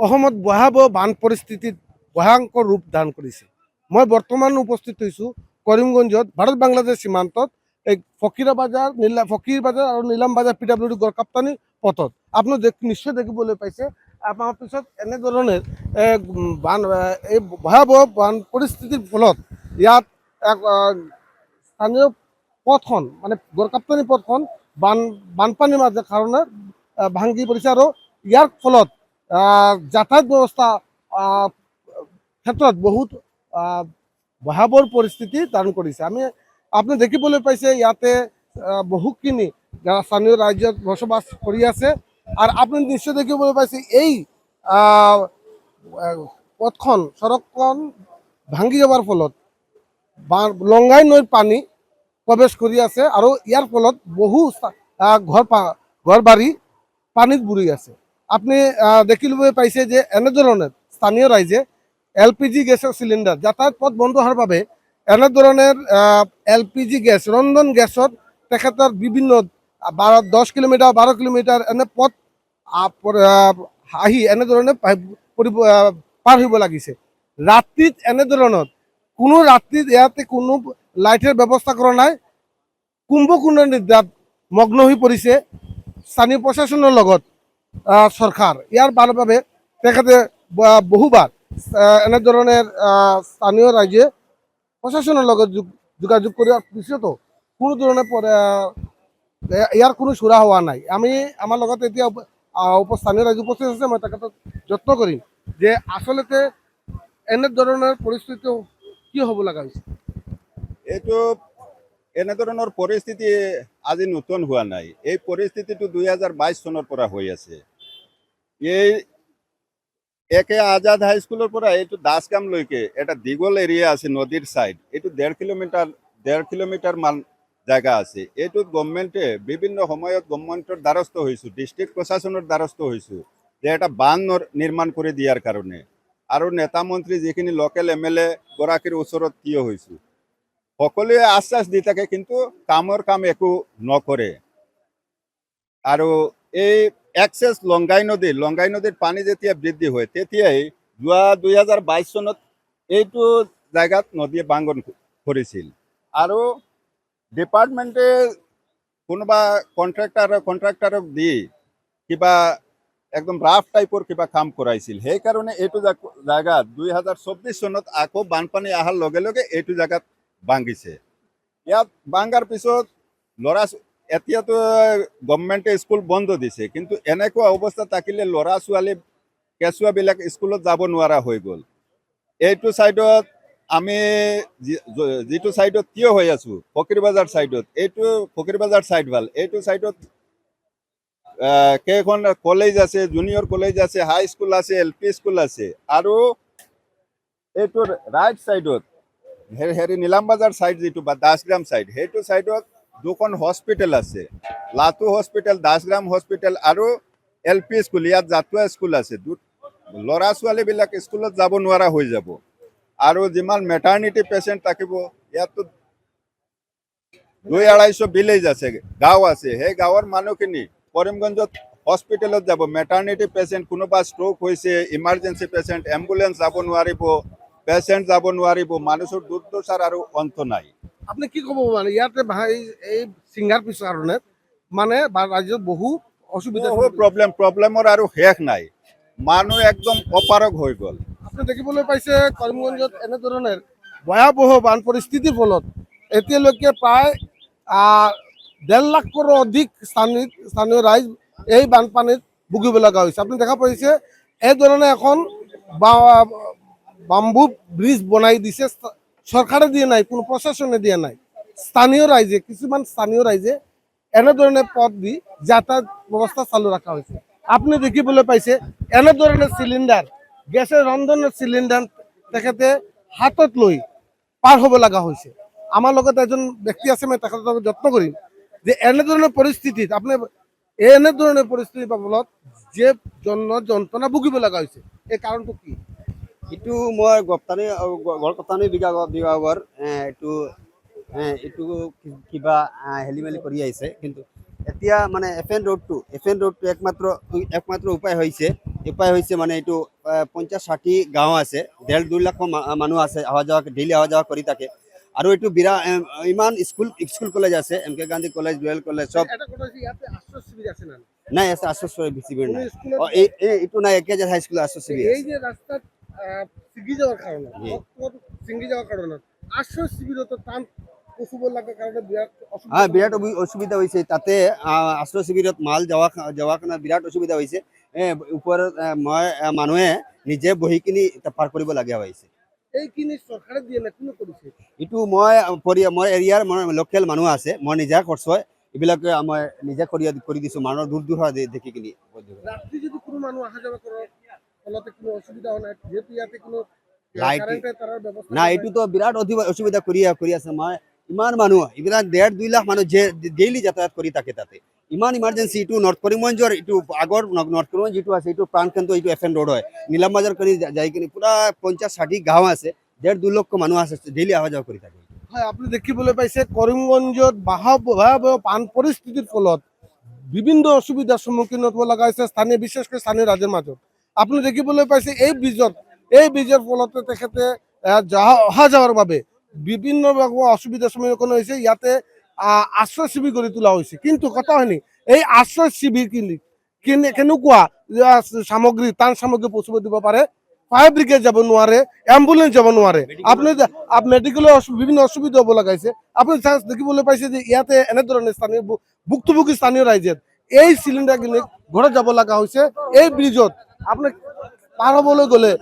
অসমত ভয়াৱহ বান পৰিস্থিতিত ভয়ংকৰ ৰূপ ধাৰণ কৰিছে। মই বৰ্তমান উপস্থিত হৈছোঁ কৰিমগঞ্জত, ভাৰত বাংলাদেশ সীমান্তত এই ফকীৰ বাজাৰ আৰু নীলাম বাজাৰ PWD গড়কাপ্তানি পথত আপুনি নিশ্চয় দেখিবলৈ পাইছে। আমাৰ পিছত এনেধৰণে এই ভয়াৱহ বান পৰিস্থিতিৰ ফলত ইয়াত স্থানীয় পথখন মানে গড়কাপ্তানি পথখন বানপানীৰ মাজে কাৰণে ভাঙি পৰিছে আৰু ইয়াৰ ফলত যাতায়াত ব্যৱস্থা ক্ষেত্ৰত বহুত ভয়াৱহ পৰিস্থিতি ধাৰণ কৰিছে। আপুনি দেখিবলৈ পাইছে ইয়াতে বহুখিনি স্থানীয় ৰাজ্যত বসবাস কৰি আছে আৰু আপুনি নিশ্চয় দেখিবলৈ পাইছে এই সড়কখন ভাঙি যোৱাৰ ফলত লংগাই নৈৰ পানী প্ৰৱেশ কৰি আছে আৰু ইয়াৰ ফলত বহু ঘৰ বাৰী পানীত বুৰি আছে। আপনি দেখিবলৈ পাইছে যে এনেধৰণে স্থানীয় ৰাইজে LPG গেছৰ চিলিণ্ডাৰ যাতায়াত পথ বন্ধ হোৱাৰ বাবে এনেধৰণৰ LPG গেছ ৰন্ধন গেছত তেখেতৰ বিভিন্ন 10 কিলোমিটাৰ 12 কিলোমিটাৰ এনে পথ আহি এনেধৰণে পাৰ হ'ব লাগিছে। ৰাতিত এনেধৰণৰ ৰাতিত ইয়াতে কোনো লাইটেৰ ব্যৱস্থা কৰা নাই। কুম্ভকৰ্ণ নিদ্ৰাত মগ্ন হৈ পৰিছে স্থানীয় প্ৰশাসনৰ লগত চৰকাৰ। ইয়াৰ বাবে তেখেতে বহুবাৰ এনেধৰণৰ স্থানীয় ৰাইজে প্ৰশাসনৰ লগত যোগাযোগ কৰাৰ পিছতো কোনো ধৰণে ইয়াৰ কোনো চূড়া হোৱা নাই। আমাৰ লগত এতিয়া স্থানীয় ৰাইজ উপস্থিত আছে। মই তেখেতক যত্ন কৰিম যে আচলতে এনেধৰণৰ পৰিস্থিতি কি হ'ব লগা হৈছে। এইটো এনেধৰণৰ পৰিস্থিতি আজি নতুন হোৱা নাই। এই পৰিস্থিতিটো 2022 চনৰ পৰা হৈ আছে। এই একে আজাদ হাইস্কুলৰ পৰা এইটো দাসগামলৈকে এটা দীঘল এৰিয়া আছে নদীৰ ছাইড। এইটো 1.5 কিলোমিটাৰ মান জায়গা আছে। এইটোত গভৰ্ণমেণ্টে বিভিন্ন সময়ত গভৰ্ণমেণ্টৰ দ্বাৰস্থ হৈছোঁ, ডিষ্ট্ৰিক্ট প্ৰশাসনৰ দ্বাৰস্থ হৈছোঁ যে এটা বান্ধ নিৰ্মাণ কৰি দিয়াৰ কাৰণে। আৰু নেতা মন্ত্ৰী যিখিনি লোকেল MLA গৰাকীৰ ওচৰত থিয় হৈছোঁ। সকলোৱে আশ্বাস দি থাকে কিন্তু কাম একো নকৰে। আৰু এই এক্সেছ লংগাই নদীৰ পানী যেতিয়া বৃদ্ধি হয় তেতিয়াই যোৱা 2022 চনত এইটো জায়গাত নদীয়ে বাংগন কৰিছিল আৰু ডিপাৰ্টমেণ্টে কোনোবা কণ্ট্ৰাক্টৰক দি কিবা একদম ৰাফ টাইপৰ কিবা কাম কৰাইছিল। সেইকাৰণে এইটো জায়গাত 2024 চনত আকৌ বানপানী অহাৰ লগে লগে এইটো জায়গাত ভাঙিছে। ইয়াত ভাঙাৰ পিছত এতিয়াতো গভৰ্ণমেণ্টে স্কুল বন্ধ দিছে, কিন্তু এনেকুৱা অৱস্থা থাকিলে ল'ৰা ছোৱালী কেঁচুৱাবিলাক স্কুলত যাব নোৱাৰা হৈ গ'ল। এইটো ছাইডত আমি যিটো ছাইডত থিয় হৈ আছোঁ ফকীৰবাজাৰ ছাইডত, এইটো ফকীৰবাজাৰ ছাইড ভাল। এইটো ছাইডত কেইখন কলেজ আছে, জুনিয়ৰ কলেজ আছে, হাই স্কুল আছে, LP স্কুল আছে। আৰু এইটোৰ ৰাইট ছাইডত নীলাম বাজাৰ ছাইড যিটো বা দাসগ্ৰাম ছাইড, সেইটো ছাইডত দুখন হস্পিটেল আছে, লাটু হস্পিটেল, দাসগ্ৰাম হস্পিটেল আৰু LP স্কুল। ইয়াত জাতুৱা স্কুল আছে। ল'ৰা ছোৱালীবিলাক স্কুলত যাব নোৱাৰা হৈ যাব। আৰু যিমান মেটাৰ্নিটি পেচেণ্ট থাকিব, ইয়াততো 200-250 ভিলেজ আছে, গাঁও আছে। সেই গাঁৱৰ মানুহখিনি কৰিমগঞ্জত হস্পিটেলত যাব। মেটাৰ্নিটি পেচেণ্ট, কোনোবা ষ্ট্ৰোক হৈছে, ইমাৰ্জেঞ্চি পেচেণ্ট, এম্বুলেন্স যাব নোৱাৰিব, পেচেণ্ট যাব নোৱাৰিব। মানুহৰ দুৰ্দশাৰ আৰু অন্ত নাই। আপুনি কি ক'ব মানে ইয়াতে এই চিংগাৰ পিছৰ কাৰণে মানে ৰাজ্যত বহু অসুবিধা প্ৰব্লেমৰ আৰু শেষ নাই। মানুহ একদম অপাৰগ হৈ গ'ল। আপুনি দেখিবলৈ পাইছে কৰিমগঞ্জত এনেধৰণৰ ভয়াৱহ বান পৰিস্থিতিৰ ফলত এতিয়ালৈকে প্ৰায় 1.5 লাখৰো অধিক স্থানীয় ৰাইজ এই বানপানীত ভুগিব লগা হৈছে। আপুনি দেখা পাইছে এই ধৰণে এখন বাম্বু ব্ৰিজ বনাই দিছে। চৰকাৰে দিয়া নাই, কোনো প্ৰশাসনে দিয়া নাই। কিছুমান স্থানীয় ৰাইজে এনেধৰণে পথ দি যাতায়াত ব্যৱস্থা চালু ৰখা হৈছে। আপুনি দেখিবলৈ পাইছে এনেধৰণে চিলিণ্ডাৰ, গেছৰ ৰন্ধনৰ চিলিণ্ডাৰ তেখেতে হাতত লৈ পাৰ হ'ব লগা হৈছে। আমাৰ লগত এজন ব্যক্তি আছে, মই তেখেতক যত্ন কৰিম যে এনেধৰণৰ পৰিস্থিতিত এনেধৰণৰ পৰিস্থিতিৰ ফলত যে যন্ত্ৰণা ভুগিব লগা হৈছে, এই কাৰণটো কি? এইটো মই গড়কাপ্তানি বিভাগৰ এইটো কিবা খেলি মেলি কৰি আহিছে। কিন্তু এতিয়া মানে FN ৰোডটো একমাত্ৰ উপায় হৈছে উপায় হৈছে মানে এইটো 50-60 গাঁও আছে, 1.5-2 লাখ মানুহ আছে, অহা যোৱা ডেইলি অহা যোৱা কৰি থাকে। আৰু এইটো ইমান স্কুল কলেজ আছে, এম কে গান্ধী কলেজ, ডুৱেল কলেজ চব এটা কথা হৈছে ইয়াতে আশ্ৰয় শিবিৰ আছে না নাই আছে, আশ্ৰয় শিবিৰ কোনো নাই। স্কুলত এইটো নাই, একেজাৰ হাইস্কুল আশ্ৰয় শিবিৰ এই আছে। যে ৰাস্তাত ছিগি যাওয়াৰ কাৰণে জি। ছিঙ্গি যাওয়াৰ কাৰণে আশ্ৰয় শিবিৰত টান পশুব লাগাৰ কাৰণে বিৰাট হ্যাঁ, বিৰাট অসুবিধা অসুবিধা হৈছে তাতে। আশ্ৰয় শিবিৰত মাল যাৱাৰ কাৰণে বিৰাট অসুবিধা হৈছে। ওপৰত মানুহে নিজে বহি কিনি পাৰ কৰিব লগা হৈছে। এইখিনি চৰকাৰে দিয়ে না কোনো কৰিছে এইটো মই এৰিয়াৰ লোকেল মানুহ আছে, মই নিজে খৰচ হয় এইবিলাকে মই নিজে কৰি দিছোঁ, মানুহৰ দূৰ দূৰ দেখি কিনি। রাত্রি যদি কোনো মানুষ আসা যাওয়া করার ফলতে কোনো অসুবিধা হয় না যেহেতু ইয়াতে কোনো লাইট কারেন্টের তারার ব্যবস্থা না, এইটোতো বিৰাট অসুবিধা কৰি আছে। মই ইমান মানুহ, এইবিলাক 1.5-2 লাখ মানুহ যে ডেইলি যাতায়াত কৰি থাকে তাতে। ইমান ইমাৰ্জেঞ্চি, এইটো নৰ্থ কৰিমগঞ্জৰ এইটো আগৰ নৰ্থ কৰিমগঞ্জ যিটো আছে এইটো প্ৰাণকেন্দ্ৰ, এইটো FN ৰোড হয়। নীলাম বাজাৰ কৰি যাই কিনি পুৰা 50-60 গাঁও আছে, 1.5-2 লক্ষ মানুহ আছে, ডেইলি অহা যোৱা কৰি থাকে। হয় আপনি দেখিবলৈ পাইছে কৰিমগঞ্জত ভয়াবহ বান পৰিস্থিতিৰ ফলত বিভিন্ন অসুবিধাৰ সন্মুখীন হ'ব লগা হৈছে স্থানীয়, বিশেষকৈ স্থানীয় ৰাইজৰ মাজত। আপুনি দেখিবলৈ পাইছে এই ব্ৰিজৰ ফলতে তেখেতে অহা যাওয়ার বাবে বিভিন্ন রকম অসুবিধার সন্মুখীন হয়েছে। ইয়াতে আশ্রয় শিবির গড়ে তোলা হয়েছে, কিন্তু কথা হয়নি এই আশ্রয় শিবির কেনেকুৱা সামগ্ৰী টান সামগ্ৰী পৌঁছাব দিব পাৰে। ফায়াৰ ব্ৰিগেড যাব নোৱাৰে, এম্বুলেন্স যাব নোৱাৰে, আপুনি মেডিকেলৰ বিভিন্ন অসুবিধা হ'ব লগাইছে। আপুনি দেখিবলৈ পাইছে যে ইয়াতে এনেধৰণে স্থানীয় ভুক্তভোগী স্থানীয় ৰাইজে এই চিলিণ্ডাৰ কিনি ঘৰত যাব লগা হৈছে। এই ব্ৰিজত আপুনি পাৰ হ'বলৈ গ'লে